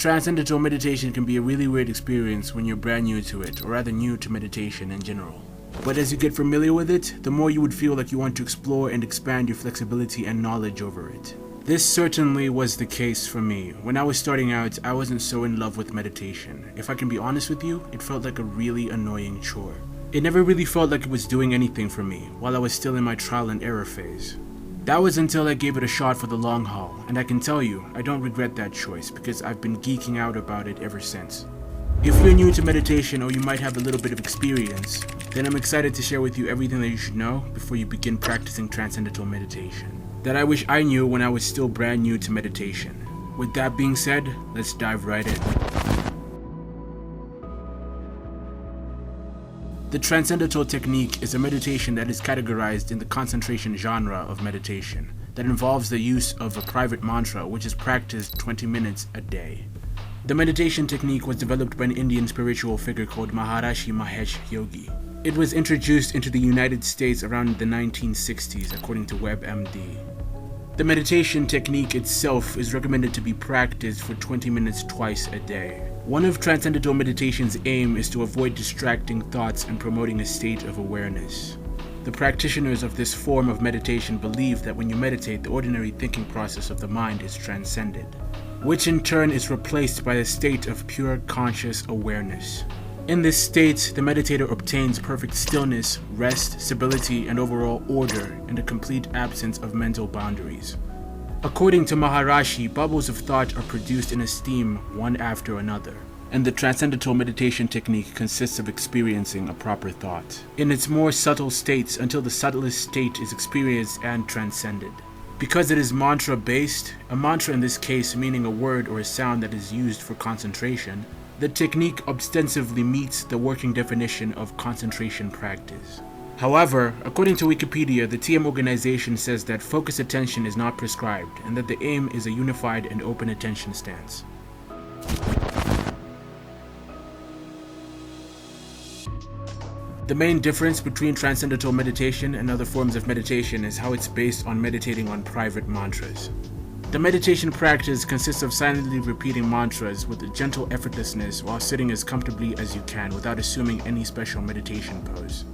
Transcendental meditation can be a really weird experience when you're brand new to it, or rather new to meditation in general. But as you get familiar with it, the more you would feel like you want to explore and expand your flexibility and knowledge over it. This certainly was the case for me. When I was starting out, I wasn't so in love with meditation. If I can be honest with you, it felt like a really annoying chore. It never really felt like it was doing anything for me, while I was still in my trial and error phase. That was until I gave it a shot for the long haul, and I can tell you, I don't regret that choice because I've been geeking out about it ever since. If you're new to meditation or you might have a little bit of experience, then I'm excited to share with you everything that you should know before you begin practicing transcendental meditation, that I wish I knew when I was still brand new to meditation. With that being said, let's dive right in. The Transcendental technique is a meditation that is categorized in the concentration genre of meditation, that involves the use of a private mantra which is practiced 20 minutes a day. The meditation technique was developed by an Indian spiritual figure called Maharishi Mahesh Yogi. It was introduced into the United States around the 1960s, according to WebMD. The meditation technique itself is recommended to be practiced for 20 minutes twice a day. One of Transcendental meditation's aim is to avoid distracting thoughts and promoting a state of awareness. The practitioners of this form of meditation believe that when you meditate, the ordinary thinking process of the mind is transcended, which in turn is replaced by a state of pure conscious awareness. In this state, the meditator obtains perfect stillness, rest, stability, and overall order in the complete absence of mental boundaries. According to Maharishi, bubbles of thought are produced in a steam one after another, and the Transcendental meditation technique consists of experiencing a proper thought in its more subtle states until the subtlest state is experienced and transcended. Because it is mantra-based, a mantra in this case meaning a word or a sound that is used for concentration, the technique ostensibly meets the working definition of concentration practice. However, according to Wikipedia, the TM organization says that focused attention is not prescribed and that the aim is a unified and open attention stance. The main difference between Transcendental meditation and other forms of meditation is how it's based on meditating on private mantras. The meditation practice consists of silently repeating mantras with a gentle effortlessness while sitting as comfortably as you can without assuming any special meditation pose.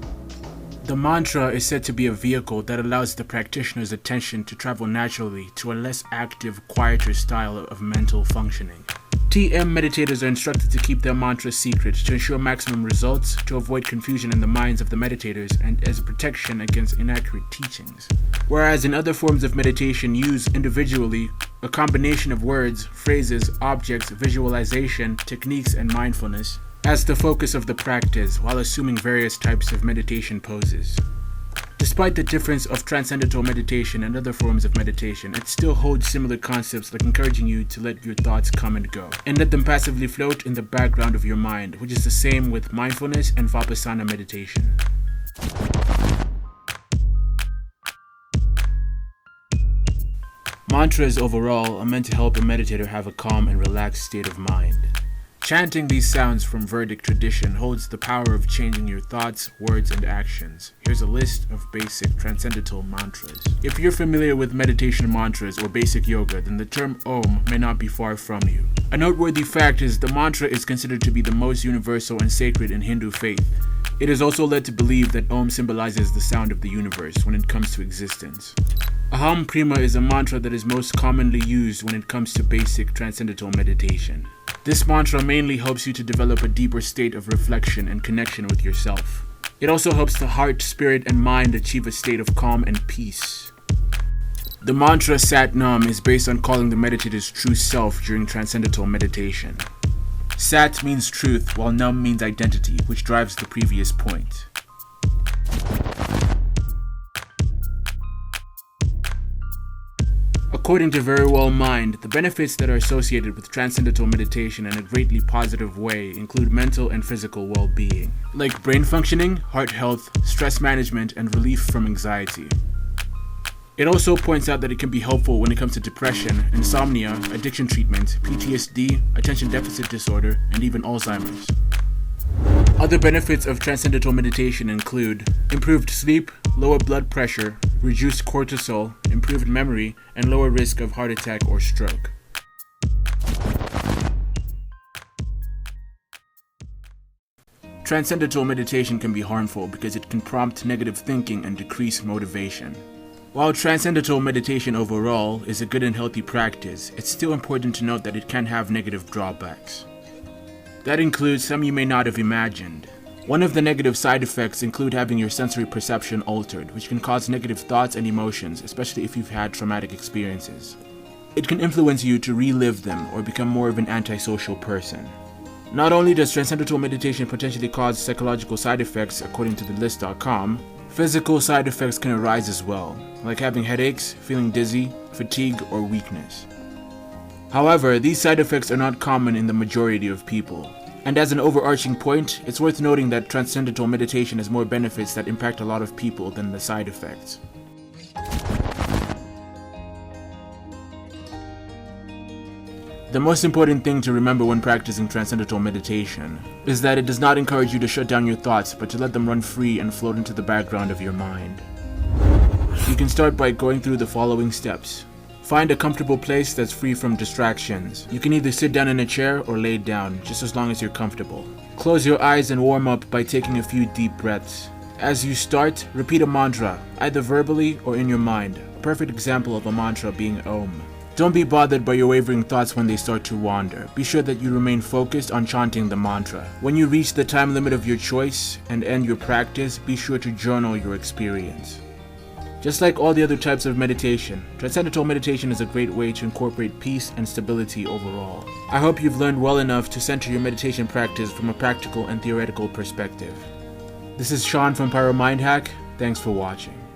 The mantra is said to be a vehicle that allows the practitioner's attention to travel naturally to a less active, quieter style of mental functioning. TM meditators are instructed to keep their mantra secret to ensure maximum results, to avoid confusion in the minds of the meditators, and as a protection against inaccurate teachings. Whereas in other forms of meditation used individually, a combination of words, phrases, objects, visualization, techniques, and mindfulness as the focus of the practice while assuming various types of meditation poses. Despite the difference of Transcendental meditation and other forms of meditation, it still holds similar concepts like encouraging you to let your thoughts come and go, and let them passively float in the background of your mind, which is the same with mindfulness and Vipassana meditation. Mantras overall are meant to help a meditator have a calm and relaxed state of mind. Chanting these sounds from Vedic tradition holds the power of changing your thoughts, words, and actions. Here's a list of basic Transcendental mantras. If you're familiar with meditation mantras or basic yoga, then the term Om may not be far from you. A noteworthy fact is the mantra is considered to be the most universal and sacred in Hindu faith. It is also led to believe that Om symbolizes the sound of the universe when it comes to existence. Aham Prima is a mantra that is most commonly used when it comes to basic Transcendental meditation. This mantra mainly helps you to develop a deeper state of reflection and connection with yourself. It also helps the heart, spirit, and mind achieve a state of calm and peace. The mantra Sat Nam is based on calling the meditator's true self during Transcendental meditation. Sat means truth, while Nam means identity, which drives the previous point. According to Very Well Mind, the benefits that are associated with Transcendental meditation in a greatly positive way include mental and physical well-being, like brain functioning, heart health, stress management, and relief from anxiety. It also points out that it can be helpful when it comes to depression, insomnia, addiction treatment, PTSD, attention deficit disorder, and even Alzheimer's. Other benefits of Transcendental meditation include improved sleep, lower blood pressure, reduced cortisol, improved memory, and lower risk of heart attack or stroke. Transcendental meditation can be harmful because it can prompt negative thinking and decrease motivation. While transcendental meditation overall is a good and healthy practice, it's still important to note that it can have negative drawbacks. That includes some you may not have imagined. One of the negative side effects include having your sensory perception altered, which can cause negative thoughts and emotions, especially if you've had traumatic experiences. It can influence you to relive them or become more of an antisocial person. Not only does transcendental meditation potentially cause psychological side effects according to the list.com, physical side effects can arise as well, like having headaches, feeling dizzy, fatigue, or weakness. However, these side effects are not common in the majority of people. And as an overarching point, it's worth noting that transcendental meditation has more benefits that impact a lot of people than the side effects. The most important thing to remember when practicing transcendental meditation is that it does not encourage you to shut down your thoughts, but to let them run free and float into the background of your mind. You can start by going through the following steps. Find a comfortable place that's free from distractions. You can either sit down in a chair or lay down, just as long as you're comfortable. Close your eyes and warm up by taking a few deep breaths. As you start, repeat a mantra, either verbally or in your mind. A perfect example of a mantra being Om. Don't be bothered by your wavering thoughts when they start to wander. Be sure that you remain focused on chanting the mantra. When you reach the time limit of your choice and end your practice, be sure to journal your experience. Just like all the other types of meditation, transcendental meditation is a great way to incorporate peace and stability overall. I hope you've learned well enough to center your meditation practice from a practical and theoretical perspective. This is Shaun from Pyro Mind Hack. Thanks for watching.